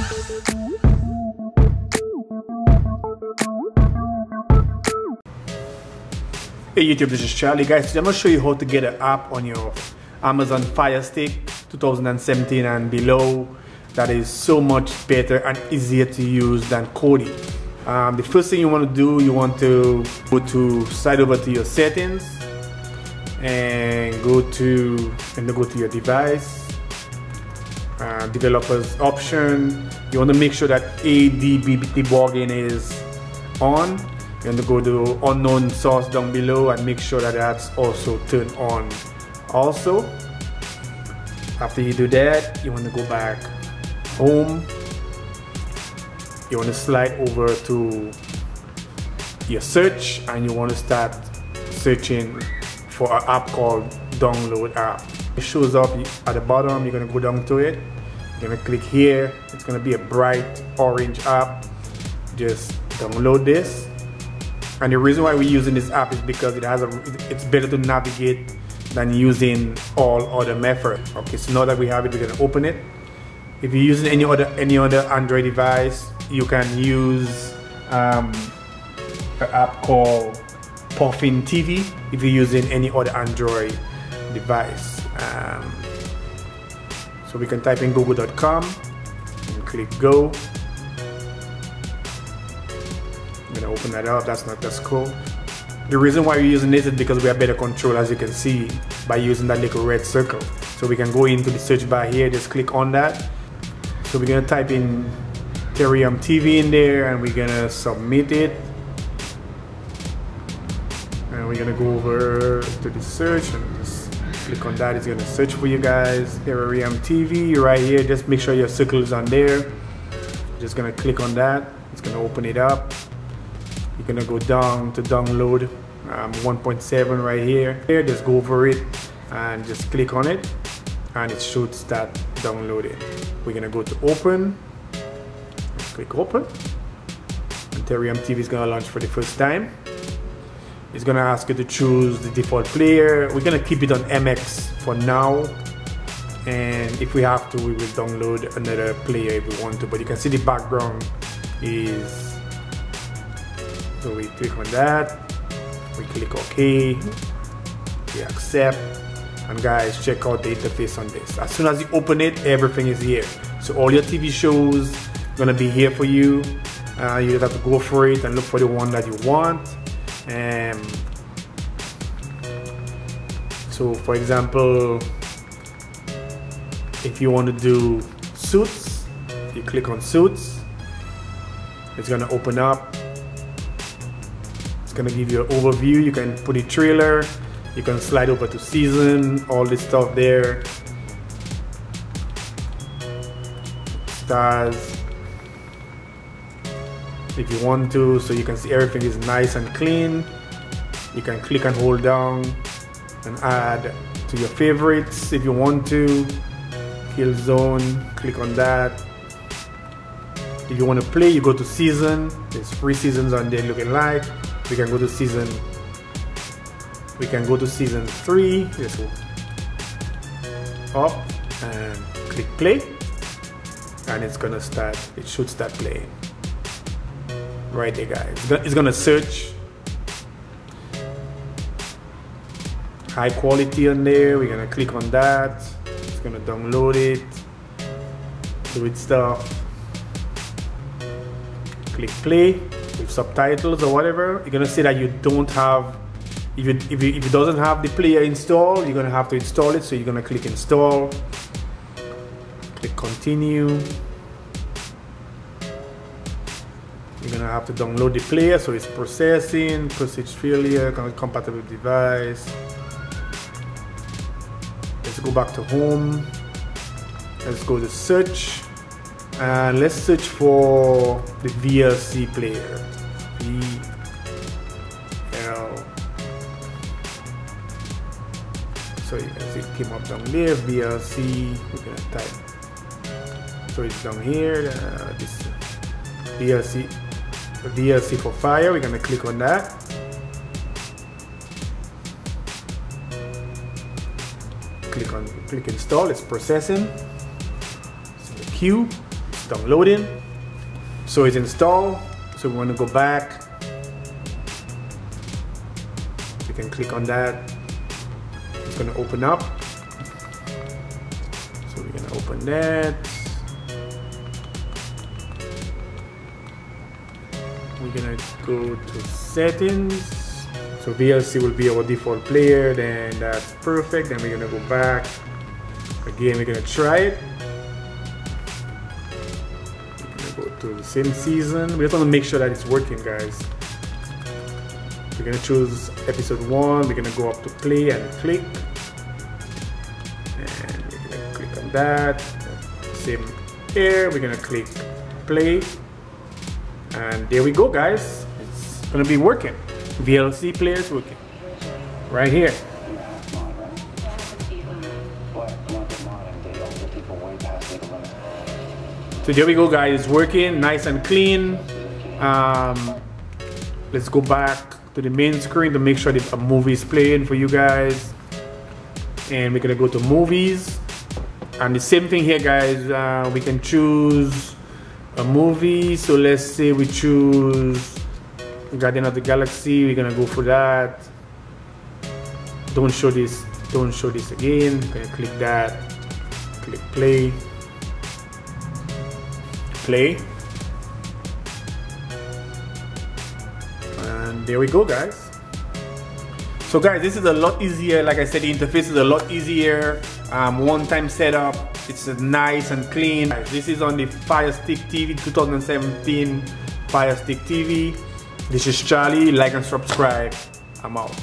Hey YouTube, this is Charlie. Guys, today I'm going to show you how to get an app on your Amazon Fire Stick 2017 and below that is so much better and easier to use than KODI. The first thing you want to do, you want to slide over to your settings and go to your device, developers option. You want to make sure that ADB debugging is on. You're going to go to unknown source down below and make sure that that's also turned on. Also, after you do that, you want to go back home. You want to slide over to your search and you want to start searching for an app called download app. It shows up at the bottom. You're going to go down to it. You're going to click here. It's going to be a bright orange app. Just download this. And the reason why we're using this app is because it's better to navigate than using all other methods. Okay, so now that we have it, we're gonna open it. If you're using any other Android device, you can use an app called Puffin TV if you're using any other Android device. So we can type in google.com and click go. I'm gonna open that up. That's cool. The reason why we're using this is because we have better control, as you can see, by using that little red circle. So we can go into the search bar here, just click on that. So we're gonna type in Terrarium TV in there and we're gonna submit it. And we're gonna go over to the search and just click on that. It's gonna search for you guys. Terrarium TV right here. Just make sure your circle is on there. Just gonna click on that. It's gonna open it up. You're gonna go down to download 1.7 right here. Just go over it and just click on it and it should start downloading. We're gonna go to open. Click open. And Terrarium TV is gonna launch for the first time. It's gonna ask you to choose the default player. We're gonna keep it on MX for now. And if we have to, we will download another player if we want to. But you can see the background is. So we click on that, we click OK, we accept, and guys, check out the interface on this. As soon as you open it, everything is here. So all your TV shows gonna be here for you. You just have to go for it and look for the one that you want. So for example, if you want to do Suits, you click on Suits, it's gonna open up. Gonna give you an overview. You can put a trailer, you can slide over to season, all this stuff there, stars if you want to, so you can see everything is nice and clean. You can click and hold down and add to your favorites if you want to. Kill zone, click on that. If you want to play, you go to season. There's 3 seasons on there looking like. We can go to season 3. Just go up and click play and it's gonna start. It should start playing right there, guys. It's gonna search high quality on there. We're gonna click on that. It's gonna download it, do its stuff, click play with subtitles or whatever. You're gonna say that you don't have, if it doesn't have the player installed, you're gonna have to install it. So you're gonna click install, click continue. You're gonna have to download the player, so it's processing, process failure, compatible device. Let's go back to home. Let's go to search. And let's search for the VLC player. VL. So you can see it came up down there. VLC. We're gonna type. So it's down here. This VLC for fire. We're gonna click on that. Click install. It's processing. It's in the queue. downloading. So it's installed. So we want to go back. We can click on that. It's going to open up. So we're going to open that. We're going to go to settings. So VLC will be our default player, then that's perfect. Then we're going to go back. Again, we're going to try it. We're going to go to the same season. We just want to make sure that it's working, guys. We're going to choose episode 1. We're going to go up to play and click. And we're going to click on that. Same here. We're going to click play. And there we go, guys. It's going to be working. VLC players working. Right here. So there we go, guys. It's working nice and clean. Let's go back to the main screen to make sure that a movie is playing for you guys. And we're gonna go to movies. And the same thing here, guys. We can choose a movie. So let's say we choose Guardian of the Galaxy. We're gonna go for that. Don't show this again. We're gonna click that. Click play. Play. And there we go, guys. So guys, this is a lot easier. Like I said, the interface is a lot easier. One-time setup. It's nice and clean. This is on the Fire Stick TV 2017 Fire Stick TV. This is Charlie. Like and subscribe. I'm out.